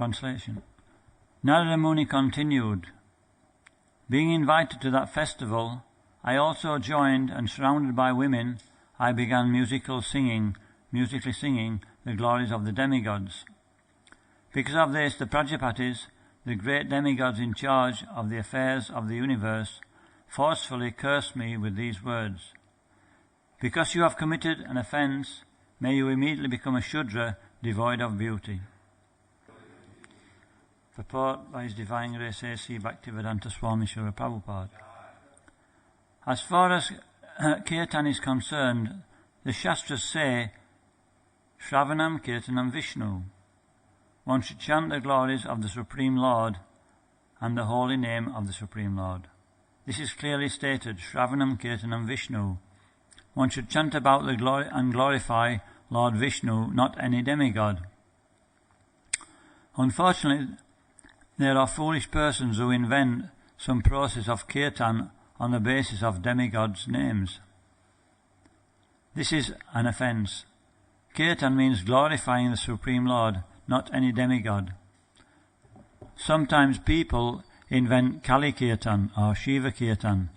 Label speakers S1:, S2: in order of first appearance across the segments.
S1: Translation. Narada Muni continued, being invited to that festival, I also joined, and surrounded by women, I began musically singing the glories of the demigods. Because of this, the Prajapatis, the great demigods in charge of the affairs of the universe, forcefully cursed me with these words. Because you have committed an offence, may you immediately become a Shudra devoid of beauty. Purport by His Divine Grace A.C. Bhaktivedanta Swami Srila Prabhupada. As far as Kirtan is concerned, the Shastras say, Shravanam Kirtanam Vishnu. One should chant the glories of the Supreme Lord and the holy name of the Supreme Lord. This is clearly stated, Shravanam Kirtanam Vishnu. One should chant about the glory and glorify Lord Vishnu, not any demigod. Unfortunately, there are foolish persons who invent some process of kirtan on the basis of demigods' names. This is an offence. Kirtan means glorifying the Supreme Lord, not any demigod. Sometimes people invent Kali Kirtan or Shiva Kirtan,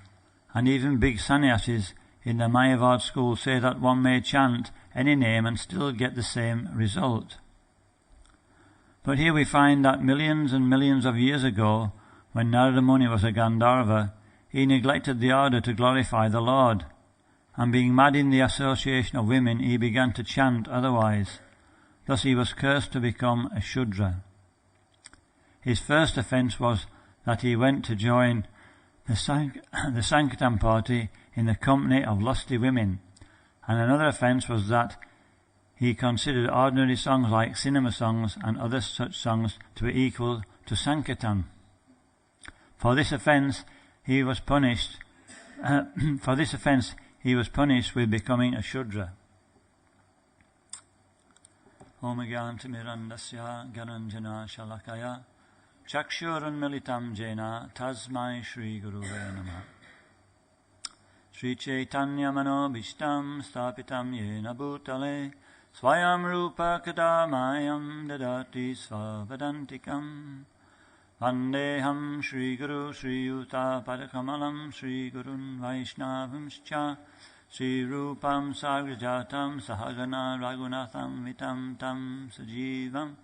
S1: and even big sannyasis in the Mayavad school say that one may chant any name and still get the same result. But here we find that millions and millions of years ago, when Narada Muni was a Gandharva, he neglected the order to glorify the Lord, and being mad in the association of women, he began to chant otherwise. Thus he was cursed to become a Shudra. His first offence was that he went to join the Sankirtan party in the company of lusty women, and another offence was that he considered ordinary songs like cinema songs and other such songs to be equal to Sankirtan. For this offence he was punished with becoming a Shudra. Om Gyantimirandasya Gyananjana Shalakaya Chakshurunmilitam Jena Tasmai Shri Guruve Namah. Sri Chaitanya Manobishtam Stapitam Yena Bhutale Swayam Rupa Kadamayam Dadati Svavadantikam Vandeham Shri Guru Shri Yuta Padakamalam Shri Gurun Vaishnavamscha Sri Rupam Sagrajatam Sahagana Raghunatham Vitam Tam Sajivam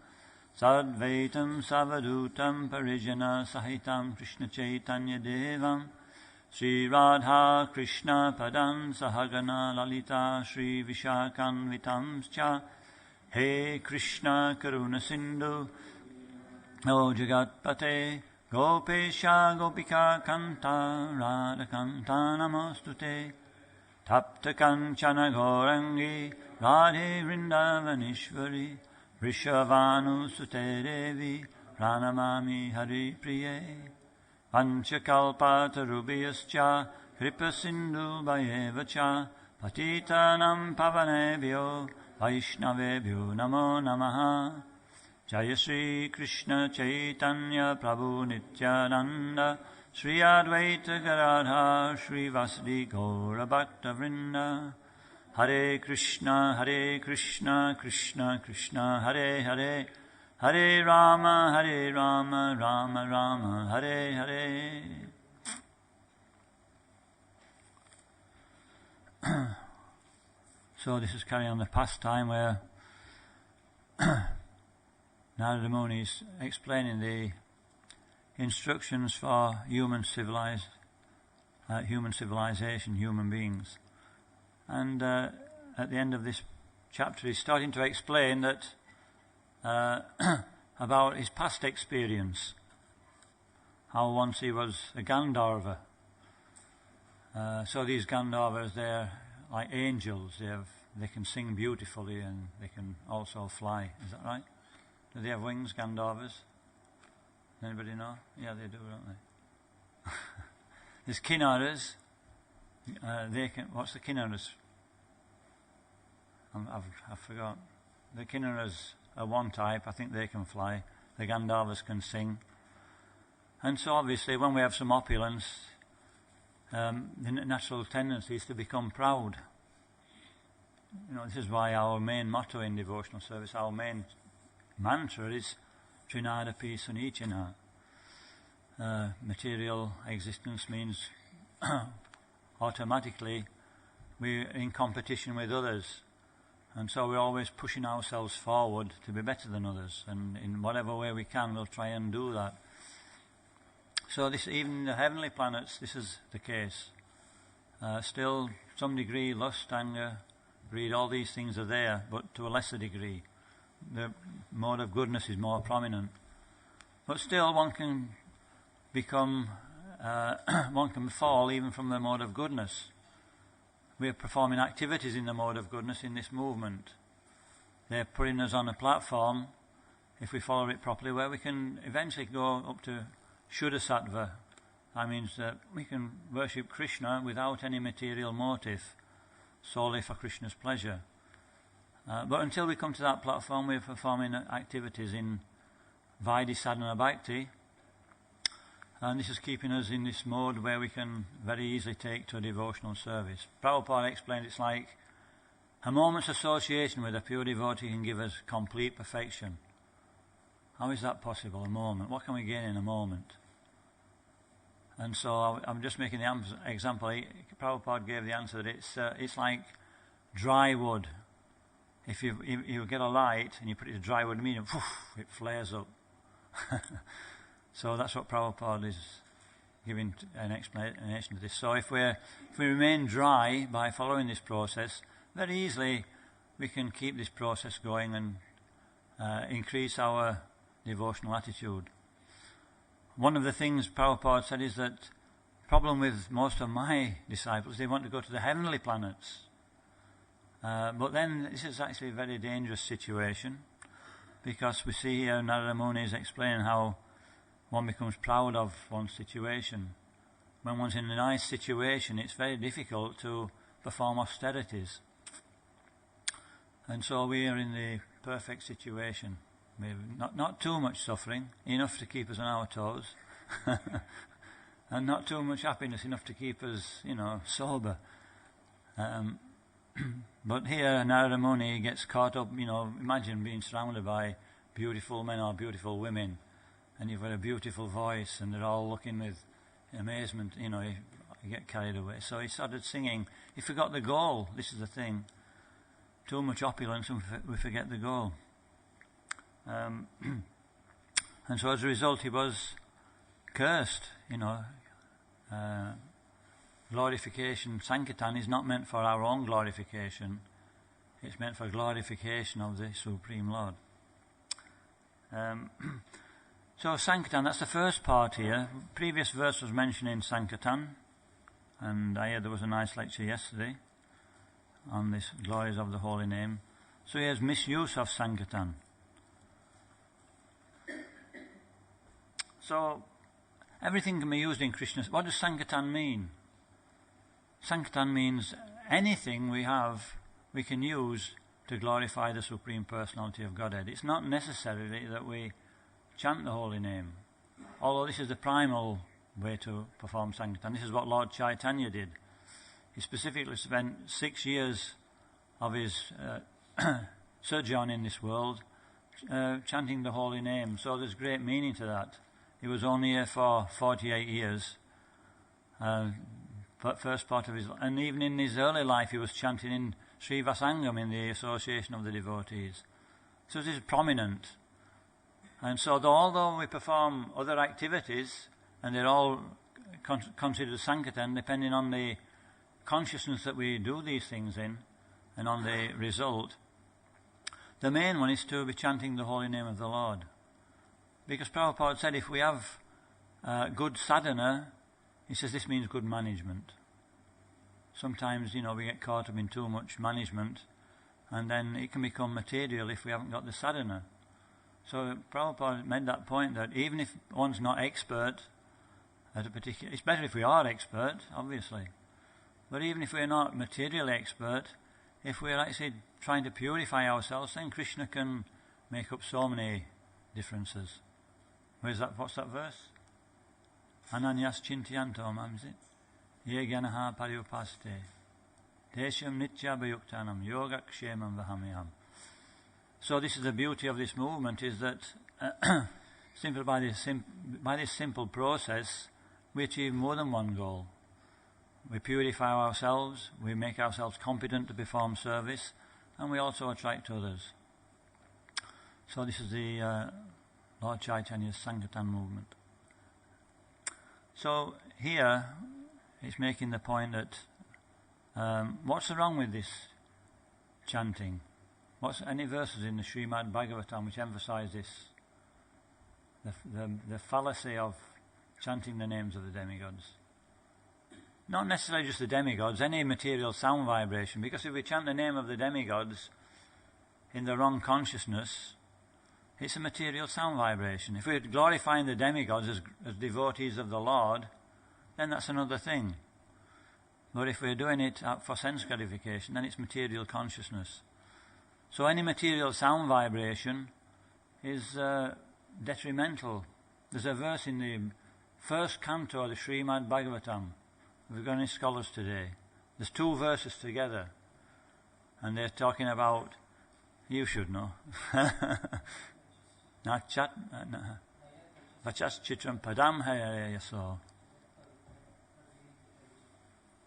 S1: Sadvaitam Savadutam Parijana Sahitam Krishna Chaitanya Devam Sri Radha Krishna Padam Sahagana Lalita Sri Vishakan Vitamscha He Krishna Karuna Sindhu O Jagatpate Gopesha Gopika Kanta Radha Kanta Namostute Tapta Kanchana Gaurangi Radhe Vrindavanishvari Vrishavanu Sute Devi Pranamami Hari Priye Panchakalpatarubhyascha Kripasindu Bhayevacha Patitanam Pavanebhyo Vaishnavebhyo Namo Namaha Jaya Sri Krishna Chaitanya Prabhu Nityananda Sri Advaita Gadadhar Sri Vasadi Gaura Bhakta Vrinda Hare Krishna Krishna Krishna Hare Hare Hare Rama Rama Rama Hare Hare. So this is carrying on the pastime where Narada Muni is explaining the instructions for human civilization, human beings. And at the end of this chapter he's starting to explain that about his past experience, how once he was a Gandharva. So these Gandharvas, they're like angels. They can sing beautifully and they can also fly. Is that right? Do they have wings, Gandharvas? Anybody know? Yeah, they do, don't they? There's Kinnaras. What's the Kinnaras? I've forgot. The Kinnaras are one type. I think they can fly. The Gandharvas can sing. And so obviously when we have some opulence, the natural tendency is to become proud. You know, this is why our main motto in devotional service, our main mantra is Trinadapi Sunichina. Material existence means automatically we're in competition with others, and so we're always pushing ourselves forward to be better than others, and in whatever way we can we'll try and do that. So this, even in the heavenly planets, this is the case. Still, some degree, lust, anger, greed, all these things are there, but to a lesser degree. The mode of goodness is more prominent. But still, one can become, one can fall even from the mode of goodness. We are performing activities in the mode of goodness in this movement. They're putting us on a platform, if we follow it properly, where we can eventually go up to Shuddha-sattva. That means that we can worship Krishna without any material motive, solely for Krishna's pleasure. But until we come to that platform, we're performing activities in Vaidhi Sadhana Bhakti, and this is keeping us in this mode where we can very easily take to a devotional service. Prabhupada explained it's like a moment's association with a pure devotee can give us complete perfection. How is that possible, a moment? What can we gain in a moment? And so I'm just making the example. Prabhupada gave the answer that it's like dry wood. If you get a light and you put it to dry wood, it flares up. So that's what Prabhupada is giving an explanation to this. So if we remain dry by following this process, very easily we can keep this process going and increase our devotional attitude. One of the things Prabhupada said is that the problem with most of my disciples, they want to go to the heavenly planets. But then this is actually a very dangerous situation, because we see here Narada Muni is explaining how one becomes proud of one's situation. When one's in a nice situation, it's very difficult to perform austerities. And so we are in the perfect situation. We've not too much suffering, enough to keep us on our toes, and not too much happiness, enough to keep us, sober. But here Narada Muni gets caught up, imagine being surrounded by beautiful men or beautiful women, and you've got a beautiful voice, and they're all looking with amazement, you get carried away. So he started singing. He forgot the goal. This is the thing. Too much opulence and we forget the goal. And so as a result he was cursed, glorification, Sankirtan is not meant for our own glorification. It's meant for glorification of the Supreme Lord. So Sankirtan, that's the first part here. Previous verse was mentioning Sankirtan, and I heard there was a nice lecture yesterday on this glories of the holy name. So here's misuse of Sankirtan. So everything can be used in Krishna. What does Sankirtan mean? Sankirtan means anything we have, we can use to glorify the Supreme Personality of Godhead. It's not necessarily that we chant the holy name, although this is the primal way to perform Sankirtan. This is what Lord Chaitanya did. He specifically spent 6 years of his sojourn in this world chanting the holy name. So there's great meaning to that. He was only here for 48 years. But first part of his life, and even in his early life, he was chanting in Sri Vasangam, in the association of the devotees. So this is prominent. And so although we perform other activities, and they're all considered Sankirtan, depending on the consciousness that we do these things in, and on the result, the main one is to be chanting the holy name of the Lord. Because Prabhupada said if we have good sadhana, he says this means good management. Sometimes, we get caught up in too much management, and then it can become material if we haven't got the sadhana. So Prabhupada made that point that even if one's not expert at a particular... It's better if we are expert, obviously. But even if we're not materially expert, if we're actually trying to purify ourselves, then Krishna can make up so many differences. What's that verse? Ananyas chintiyanto mam, is it? Ye gyanaha pariupaste. Desham nitya bhayuktanam yoga kshemam vahamyam. So this is the beauty of this movement, is that simply by this simple process, we achieve more than one goal. We purify ourselves, we make ourselves competent to perform service, and we also attract others. So this is the Lord Chaitanya's Sankirtan movement. So here it's making the point that what's wrong with this chanting? What's any verses in the Srimad Bhagavatam which emphasize this? The fallacy of chanting the names of the demigods. Not necessarily just the demigods, any material sound vibration, because if we chant the name of the demigods in the wrong consciousness, it's a material sound vibration. If we're glorifying the demigods as devotees of the Lord, then that's another thing. But if we're doing it for sense gratification, then it's material consciousness. So any material sound vibration is detrimental. There's a verse in the first canto of the Srimad Bhagavatam. If we've got any scholars today, there's 2 verses together, and they're talking about, you should know, Vachas chitram padam hayayaso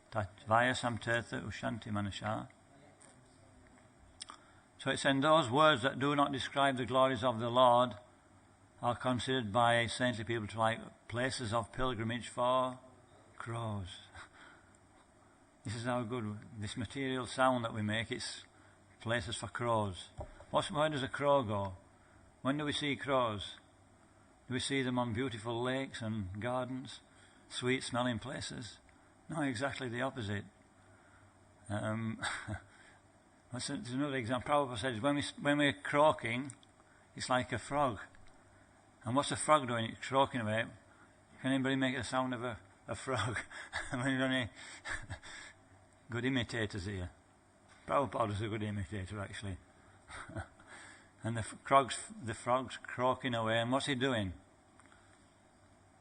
S1: tat vayasam tirtha ushanti manasha. So it's in those words that do not describe the glories of the Lord are considered by saintly people to like places of pilgrimage for crows. This is how good this material sound that we make, it's places for crows. Where does a crow go? When do we see crows? Do we see them on beautiful lakes and gardens, sweet smelling places? No, exactly the opposite. There's another example. Prabhupada says when we're croaking, it's like a frog. And what's a frog doing? It's croaking away. Can anybody make the sound of a frog? I mean, any good imitators here. Prabhupada is a good imitator, actually. And the frog's croaking away, and what's he doing?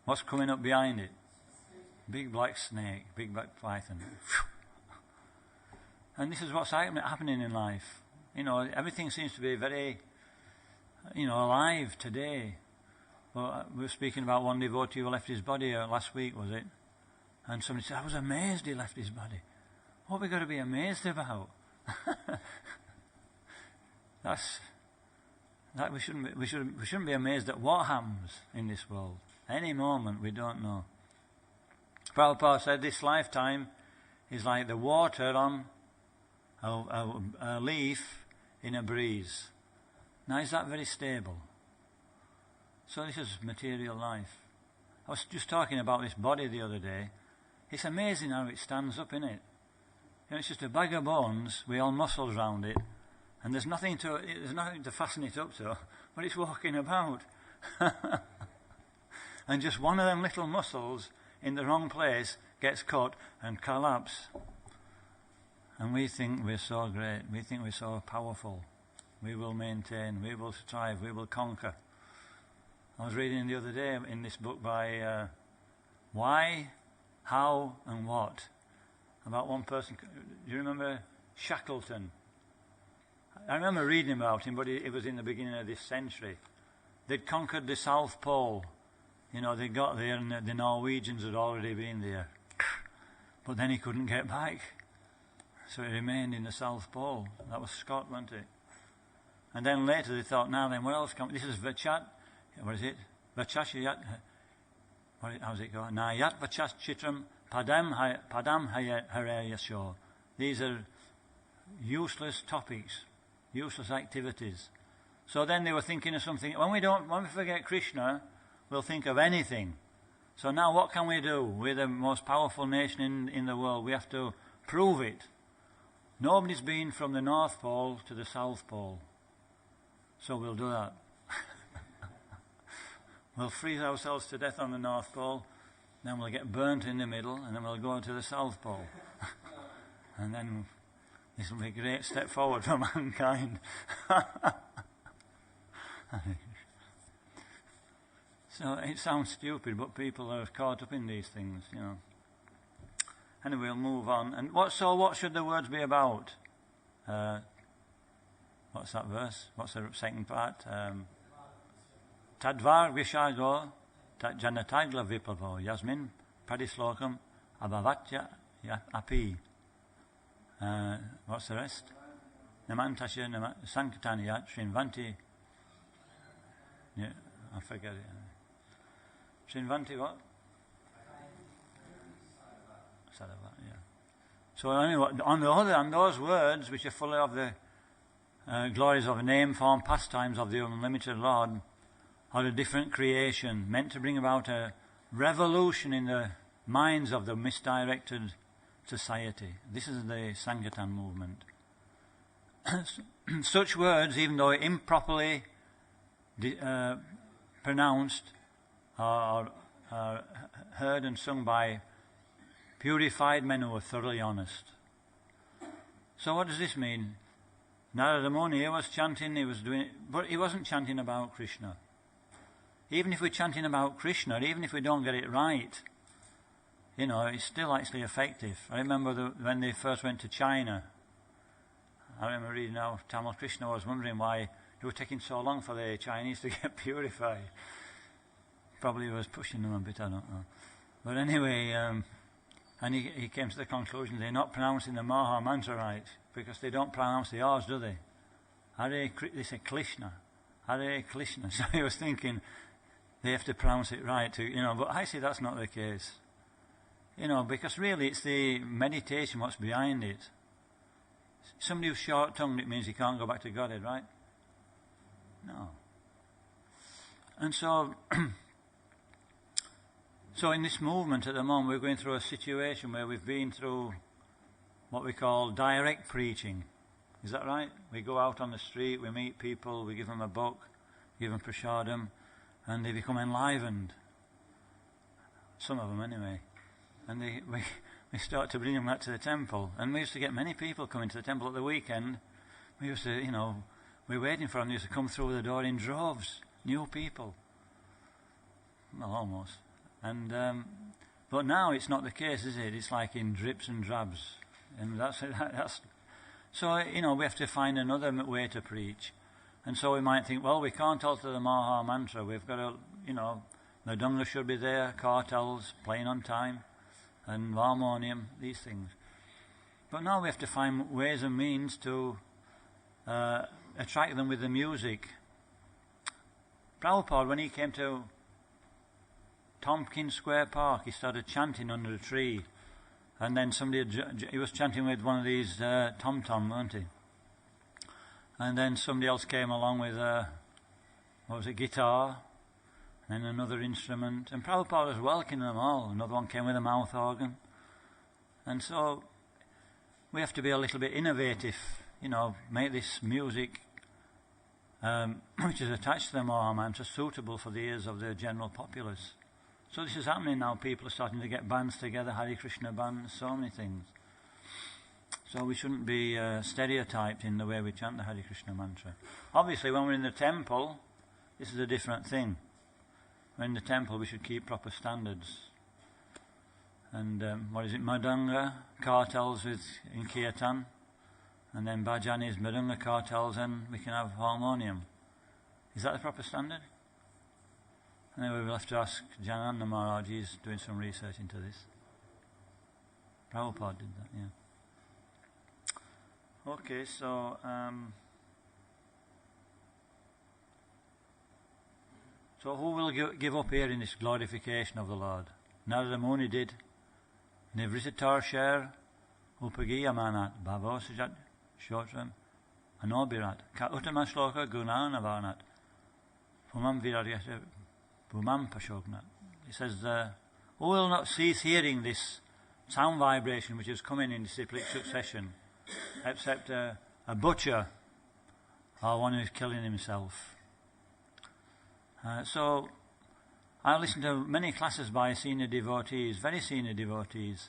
S1: What's coming up behind it? Big black snake, big black python. And this is what's happening in life. You know, everything seems to be very, alive today. Well, we were speaking about one devotee who left his body last week, was it? And somebody said, I was amazed he left his body. What have we got to be amazed about? We shouldn't be amazed at what happens in this world. Any moment, we don't know. Prabhupada said this lifetime is like the water on a leaf in a breeze. Now, is that very stable? So this is material life. I was just talking about this body the other day. It's amazing how it stands up, isn't it? It's just a bag of bones with all muscles around it, and there's nothing to fasten it up to, but it's walking about. And just one of them little muscles in the wrong place gets cut and collapse. And we think we're so great, we think we're so powerful. We will maintain, we will strive, we will conquer. I was reading the other day in this book by Why, How and What, about one person. Do you remember Shackleton? I remember reading about him, but it was in the beginning of this century. They'd conquered the South Pole. They got there and the Norwegians had already been there. But then he couldn't get back. So he remained in the South Pole. That was Scott, wasn't it? And then later they thought, now then, what else can... This is Vachat... What is it? Vachashiyat... How's it going? Na yat vachas chitram padam harayasho. These are useless topics, useless activities. So then they were thinking of something. When we forget Krishna, we'll think of anything. So now what can we do? We're the most powerful nation in the world. We have to prove it. Nobody's been from the North Pole to the South Pole. So we'll do that. We'll freeze ourselves to death on the North Pole, then we'll get burnt in the middle, and then we'll go to the South Pole. And then this will be a great step forward for mankind. So it sounds stupid, but people are caught up in these things, Anyway, we'll move on. And what should the words be about? What's that verse? What's the second part? Tadvar Vishago Janatagla Vipavo Yasmin Pradислokam Abhavatya Api. What's the rest? Namantasya Sankatanya Srinvanti. Yeah, I forget it. Srinvanti what? Sadhava, yeah. So anyway, on the other hand, those words which are full of the glories of name, form, pastimes of the unlimited Lord are a different creation, meant to bring about a revolution in the minds of the misdirected society. This is the Sankirtan movement. Such words, even though improperly pronounced, are heard and sung by purified men who are thoroughly honest. So what does this mean? Narada Muni was chanting, but he wasn't chanting about Krishna. Even if we're chanting about Krishna, even if we don't get it right, it's still actually effective. I remember when they first went to China, I remember reading how Tamal Krishna was wondering why it was taking so long for the Chinese to get purified. Probably was pushing them a bit, I don't know. But anyway, and he came to the conclusion they're not pronouncing the Maha Mantra right, because they don't pronounce the R's, do they? They say Krishna. Hare Krishna. So he was thinking they have to pronounce it right, but I see that's not the case. Because really it's the meditation what's behind it. Somebody who's short-tongued, it means he can't go back to Godhead, right? No. And so, so in this movement at the moment, we're going through a situation where we've been through what we call direct preaching. Is that right? We go out on the street, we meet people, we give them a book, give them prasadam, and they become enlivened. Some of them anyway. And we start to bring them back to the temple. And we used to get many people coming to the temple at the weekend. We used to, we were waiting for them. They used to come through the door in droves, new people. Well, almost. And but now it's not the case, is it? It's like in drips and drabs. And that's so, we have to find another way to preach. And so we might think, well, we can't alter the Maha Mantra. We've got to, the Dunga should be there, cartels, playing on time, and harmonium, these things. But now we have to find ways and means to attract them with the music. Prabhupada, when he came to Tompkins Square Park, he started chanting under a tree. And then he was chanting with one of these tom-tom, weren't he? And then somebody else came along with guitar, and another instrument. And Prabhupada was welcoming them all. Another one came with a mouth organ. And so we have to be a little bit innovative, make this music which is attached to the Maha Mantra suitable for the ears of the general populace. So this is happening now. People are starting to get bands together, Hare Krishna bands, so many things. So we shouldn't be stereotyped in the way we chant the Hare Krishna mantra. Obviously, when we're in the temple, this is a different thing. When in the temple, we should keep proper standards. And Madanga, cartels in Kirtan, and then bhajan is Madanga, cartels, and we can have harmonium. Is that the proper standard? Anyway, we'll have to ask Dayananda Maharaj. He's doing some research into this. Prabhupada did that, yeah. Okay, so so who will give up here in this glorification of the Lord? Narada Muni did. Nivritatar Sher Upagiyamanat Bhavosajat Shotram Anobirat Ka Uttama Shloka Gunanavarnat Pumam Viraryata Pumam Pashognat. He says, who will not cease hearing this sound vibration which is coming in disciplic succession, except a butcher or one who is killing himself. So I listened to many classes by senior devotees, very senior devotees,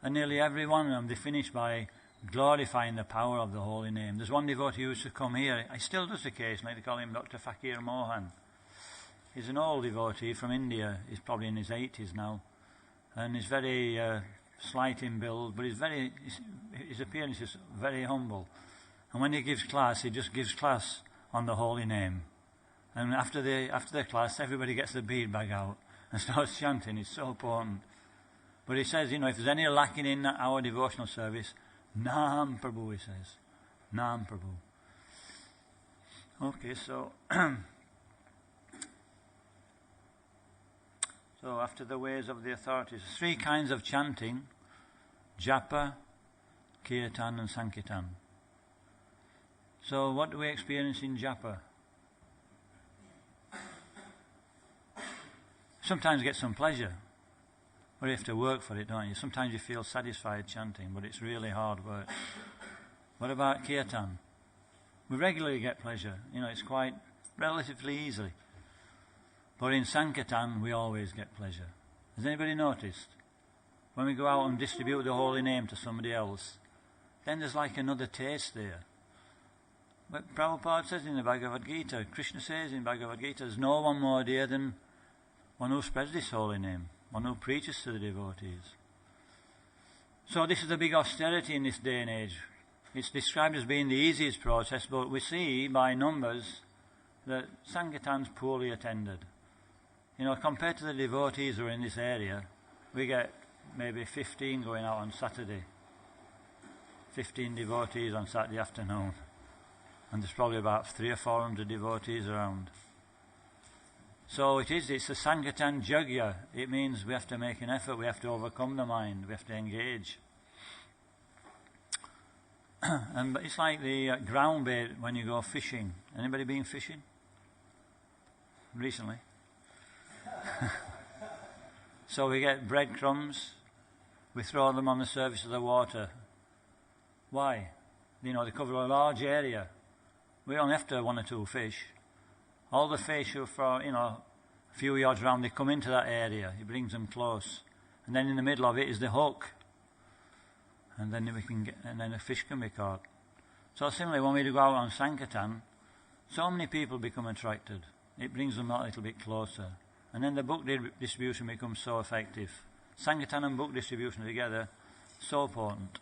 S1: and nearly every one of them, they finish by glorifying the power of the holy name. There's one devotee who used to come here, he still does occasionally, they call him Dr. Fakir Mohan. He's an old devotee from India, he's probably in his 80s now, and he's very slight in build, but his appearance is very humble. And when he gives class, he just gives class on the holy name. And after the class, everybody gets the bead bag out and starts chanting. It's so important. But he says, if there's any lacking in our devotional service, Nam Prabhu, he says. Nam Prabhu. Okay, so so after the ways of the authorities, 3 kinds of chanting: japa, kirtan and sankirtan. So what do we experience in japa? Sometimes you get some pleasure, but you have to work for it, don't you? Sometimes you feel satisfied chanting, but it's really hard work. What about kirtan? We regularly get pleasure. It's quite relatively easily. But in sankirtan, we always get pleasure. Has anybody noticed? When we go out and distribute the holy name to somebody else, then there's like another taste there. But Prabhupada says in the Bhagavad Gita, Krishna says in Bhagavad Gita, there's no one more dear than one who spreads this holy name, one who preaches to the devotees. So this is a big austerity in this day and age. It's described as being the easiest process, but we see by numbers that Sankirtan's poorly attended. Compared to the devotees who are in this area, we get maybe 15 going out on Saturday. 15 devotees on Saturday afternoon. And there's probably about 300 or 400 devotees around. So it's a Sankirtan Jagya. It means we have to make an effort, we have to overcome the mind, we have to engage. And it's like the ground bait when you go fishing. Anybody been fishing? Recently? So we get breadcrumbs, we throw them on the surface of the water. Why? They cover a large area. We only have to 1 or 2 fish. All the fish who are a few yards around, they come into that area. He brings them close. And then in the middle of it is the hook. And then a fish can be caught. So similarly, when we go out on Sankirtan, so many people become attracted. It brings them a little bit closer. And then the book distribution becomes so effective. Sankirtan and book distribution together, so important.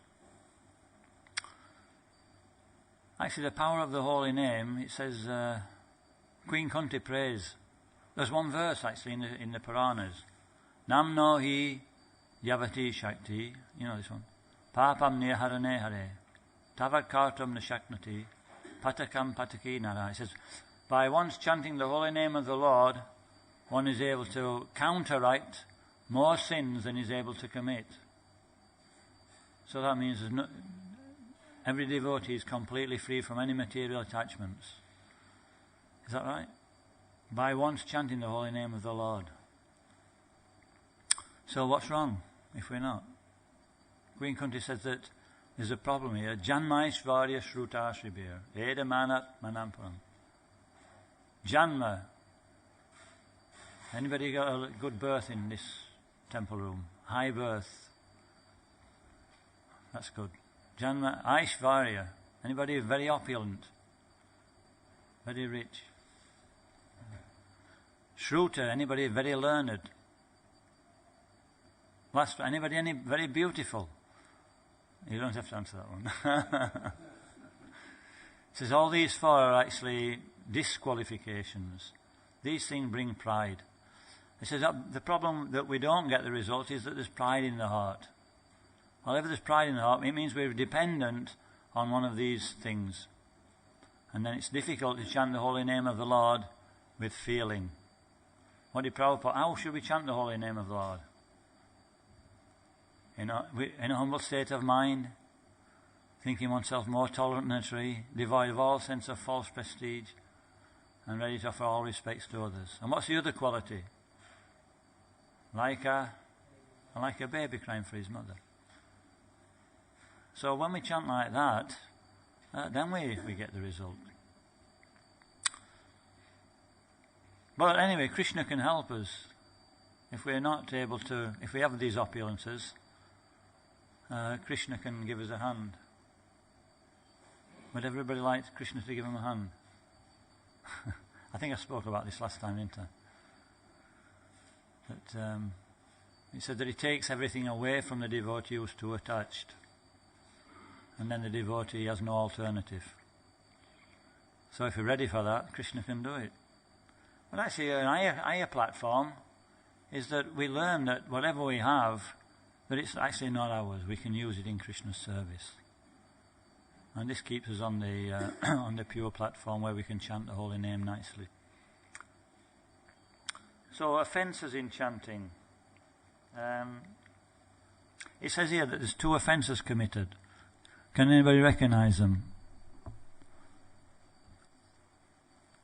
S1: Actually, the power of the holy name, it says, Queen Kunti prays. There's one verse actually in the Puranas. Nam no hi yavati shakti. This one. Papam niharane hare. Tavad kartam nashaknati. Patakam pataki nara. It says, by once chanting the holy name of the Lord, one is able to counteract more sins than he's able to commit. So that means every devotee is completely free from any material attachments. Is that right? By once chanting the holy name of the Lord. So what's wrong if we're not? Queen Kunti says that there's a problem here. Janmaishvarya shruta shribir. Eda manat manamparam. Janma. Anybody got a good birth in this temple room? High birth. That's good. Janma Aishvarya. Anybody very opulent? Very rich? Shruta. Anybody very learned? Last, anybody very beautiful? You don't have to answer that one. It says all these 4 are actually disqualifications. These things bring pride. It says that the problem that we don't get the result is that there's pride in the heart. Whenever there's pride in the heart, it means we're dependent on one of these things. And then it's difficult to chant the holy name of the Lord with feeling. What did Prabhupada? How should we chant the holy name of the Lord? In a humble state of mind, thinking oneself more tolerant than a tree, devoid of all sense of false prestige, and ready to offer all respects to others. And what's the other quality? Like a baby crying for his mother. So when we chant like that, then we get the result. But anyway, Krishna can help us. If we're not able to, if we have these opulences, Krishna can give us a hand. Would everybody like Krishna to give him a hand? I think I spoke about this last time, didn't I? That he said that he takes everything away from the devotee who's too attached. And then the devotee has no alternative. So if we're ready for that, Krishna can do it. But actually an higher platform is that we learn that whatever we have, that it's actually not ours. We can use it in Krishna's service. And this keeps us on the on the pure platform where we can chant the holy name nicely. So offences in chanting. It says here that there's 2 offences committed. Can anybody recognise them?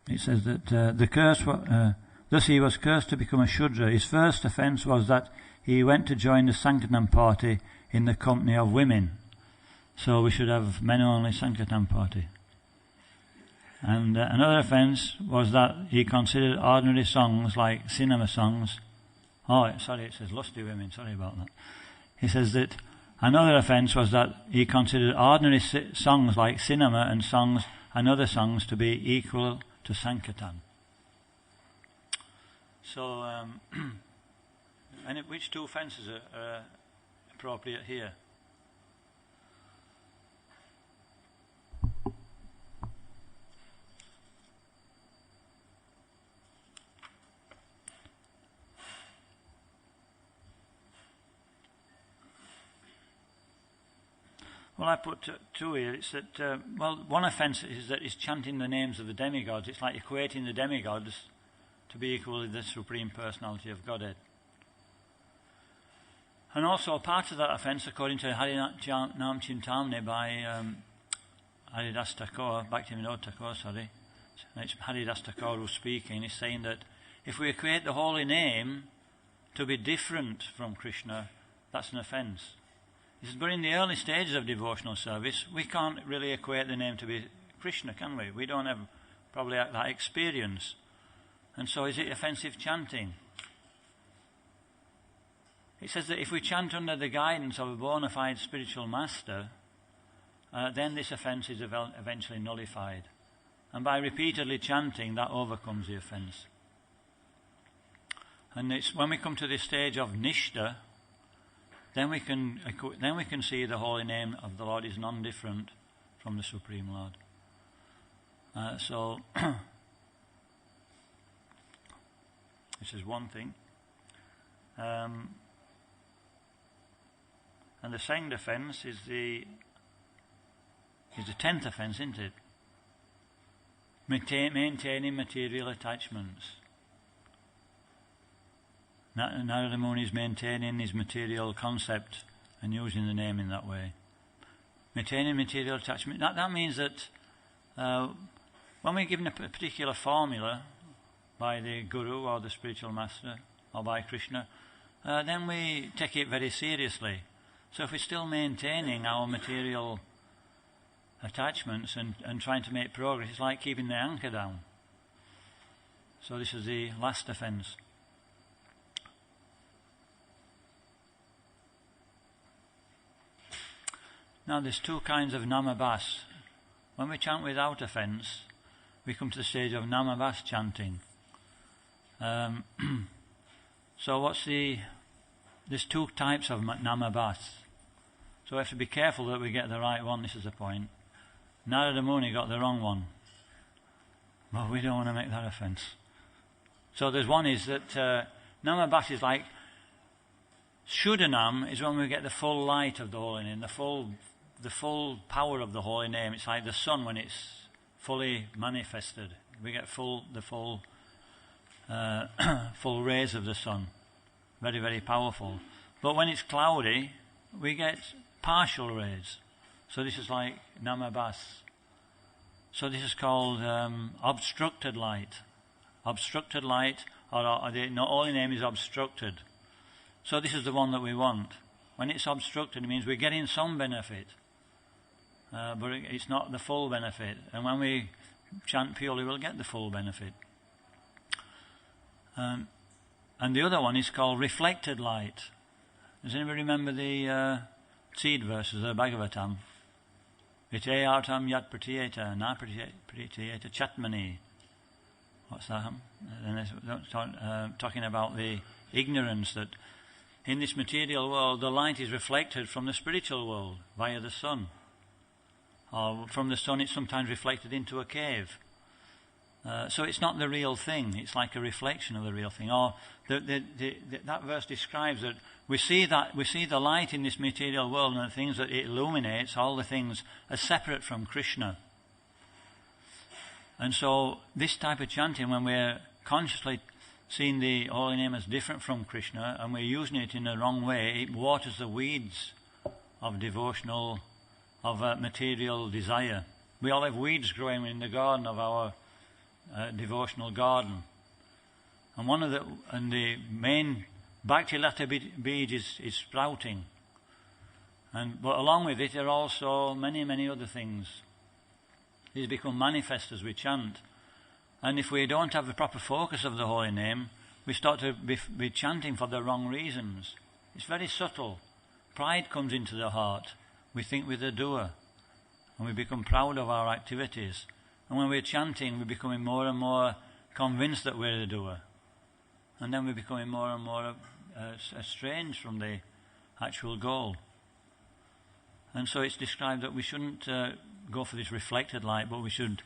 S1: It says that the curse. Thus he was cursed to become a Shudra. His first offence was that he went to join the Sankirtan party in the company of women. So we should have men only Sankirtan party. And another offence was that he considered ordinary songs like cinema songs. Oh, sorry, it says lusty women. Sorry about that. He says that another offence was that he considered ordinary songs like cinema and other songs to be equal to Sankirtan. So, and which 2 offences are appropriate here? Well, I put 2 here. It's that, one offence is that it's chanting the names of the demigods. It's like equating the demigods to be equal to the Supreme Personality of Godhead. And also part of that offence, according to Harinam Chintamani by Haridas Thakur, Bhaktivinoda Thakur, sorry, it's Haridas Thakur who's speaking, is saying that if we equate the holy name to be different from Krishna, that's an offence. He says, but in the early stages of devotional service, we can't really equate the name to be Krishna, can we? We don't have probably that experience. And so is it offensive chanting? It says that if we chant under the guidance of a bona fide spiritual master, then this offence is eventually nullified. And by repeatedly chanting, that overcomes the offence. And it's when we come to this stage of Nishta, then we can see the holy name of the Lord is none different from the Supreme Lord. So this is one thing. And the second offence is the 10th offence, isn't it? Maintaining material attachments. Narada Muni is maintaining his material concept and using the name in that way. Maintaining material attachment. That means that when we're given a particular formula by the Guru or the spiritual master or by Krishna, then we take it very seriously. So if we're still maintaining our material attachments and trying to make progress, it's like keeping the anchor down. So this is the last offence. Now there's 2 kinds of namabhas. When we chant without offence, we come to the stage of namabhas chanting. So there's 2 types of namabhas. So we have to be careful that we get the right one. This is the point. Narada Muni got the wrong one. Well, we don't want to make that offence. So there's one is that namabhas is like Shuddhanam is when we get the full light of the holy name, the full power of the holy name. It's like the sun when it's fully manifested. We get the full rays of the sun. Very, very powerful. But when it's cloudy, we get partial rays. So this is like namabhas. So this is called obstructed light. Obstructed light, or the holy name is obstructed. So this is the one that we want. When it's obstructed, it means we're getting some benefit, but it's not the full benefit. And when we chant purely, we'll get the full benefit. And the other one is called reflected light. Does anybody remember the seed verses of Bhagavatam? Vite artam yat pratiyeta, na pratiyeta chatmani. What's that? And talking about the ignorance that in this material world the light is reflected from the spiritual world via the sun. Or from the sun it's sometimes reflected into a cave. So it's not the real thing. It's like a reflection of the real thing. Or that verse describes that we see the light in this material world and the things that it illuminates, all the things are separate from Krishna. And so this type of chanting, when we're consciously seeing the holy name as different from Krishna and we're using it in the wrong way, it waters the weeds of material desire. We all have weeds growing in the garden of our devotional garden. And the main Bhakti-lata bead is sprouting. But along with it are also many, many other things. These become manifest as we chant. And if we don't have the proper focus of the holy name, we start to be chanting for the wrong reasons. It's very subtle. Pride comes into the heart. We think we're the doer. And we become proud of our activities. And when we're chanting, we're becoming more and more convinced that we're the doer. And then we're becoming more and more estranged from the actual goal. And so it's described that we shouldn't go for this reflected light, but we should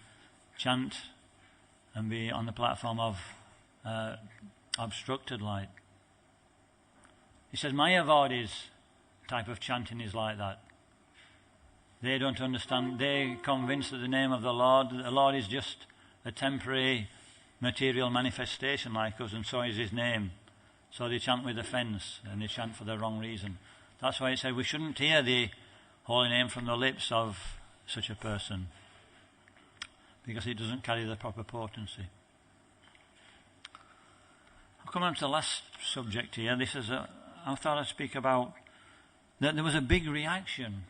S1: chant and be on the platform of obstructed light. He says Mayavadi's type of chanting is like that. They don't understand. They're convinced that the name of the Lord is just a temporary material manifestation like us, and so is his name. So they chant with offence, and they chant for the wrong reason. That's why it said we shouldn't hear the holy name from the lips of such a person, because it doesn't carry the proper potency. I'll come on to the last subject here. I thought I'd speak about that there was a big reaction.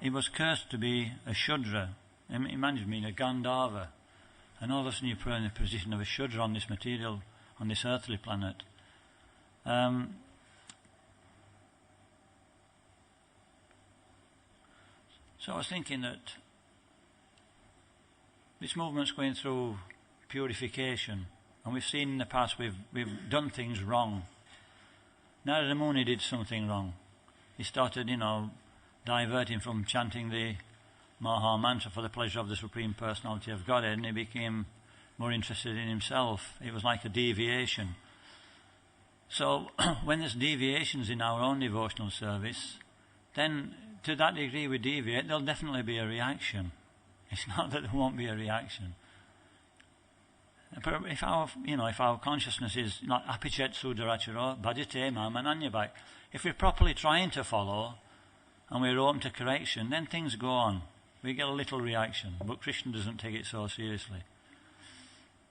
S1: He was cursed to be a Shudra. Imagine being a Gandharva, and all of a sudden you're put in the position of a Shudra on this material, on this earthly planet. So I was thinking that this movement's going through purification, and we've seen in the past we've done things wrong. Narada Muni did something wrong. He started, diverting from chanting the Maha Mantra for the pleasure of the Supreme Personality of Godhead, and he became more interested in himself. It was like a deviation. So when there's deviations in our own devotional service, then to that degree we deviate, there'll definitely be a reaction. It's not that there won't be a reaction. But if our consciousness is like apichet sudaracharo, bhajate mam ananyabhak, if we're properly trying to follow and we're open to correction, then things go on. We get a little reaction, but Krishna doesn't take it so seriously.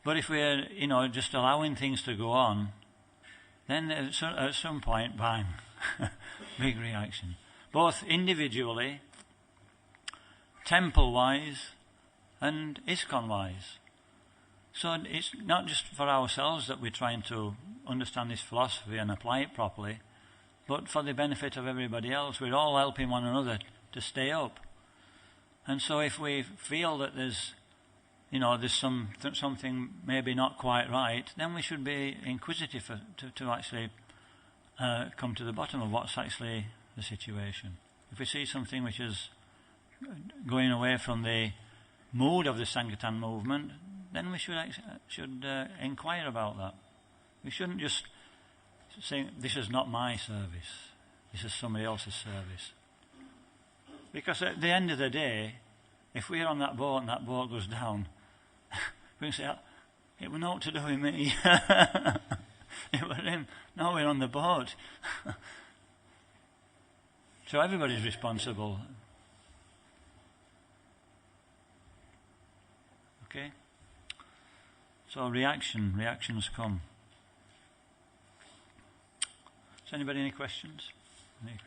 S1: But if we're, just allowing things to go on, then at some point, bang, big reaction. Both individually, temple-wise, and ISKCON-wise. So it's not just for ourselves that we're trying to understand this philosophy and apply it properly, but for the benefit of everybody else. We're all helping one another to stay up. And so if we feel that there's something maybe not quite right, then we should be inquisitive to actually come to the bottom of what's actually the situation. If we see something which is going away from the mood of the Sankirtan movement, then we should inquire about that. We shouldn't just say, this is not my service, this is somebody else's service. Because at the end of the day, if we're on that boat and that boat goes down, we can say, it was naught to do with me. It was him. No, we're on the boat. So everybody's responsible. Okay? So reactions come. Has anybody any questions? Any